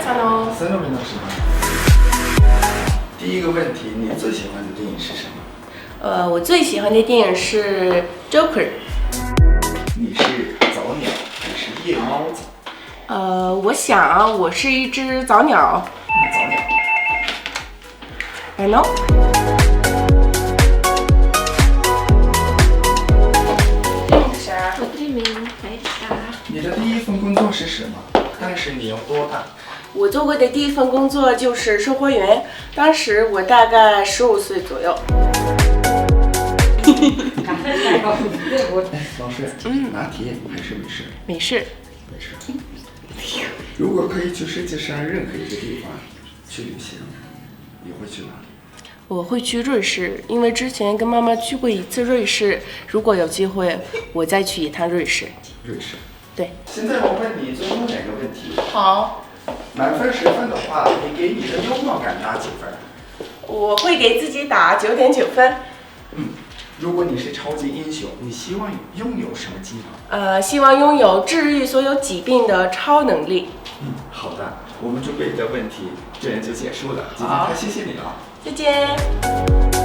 三喽。3种味道是吗？第一个问题，你最喜欢的电影是什么？我最喜欢的电影是 Joker。你是早鸟还是夜猫子？我想我是一只早鸟。早鸟。I know。你是啥？我对名白沙。你的第一份工作是什么？当时你有多大？我做过的第一份工作就是售货员，当时我大概15岁左右。老师，拿铁还是美式？美式。美式。如果可以去世界上任何一个地方去旅行，你会去哪里？我会去瑞士，因为之前跟妈妈去过一次瑞士，如果有机会，我再去一趟瑞士。瑞士。对。现在我问你最后2个问题。好。满分10分的话，你给你的幽默感打几分？我会给自己打9.9分。如果你是超级英雄，你希望拥有什么技能？希望拥有治愈所有疾病的超能力。好的，我们准备的问题这样就结束了。今天太谢谢你了。再见。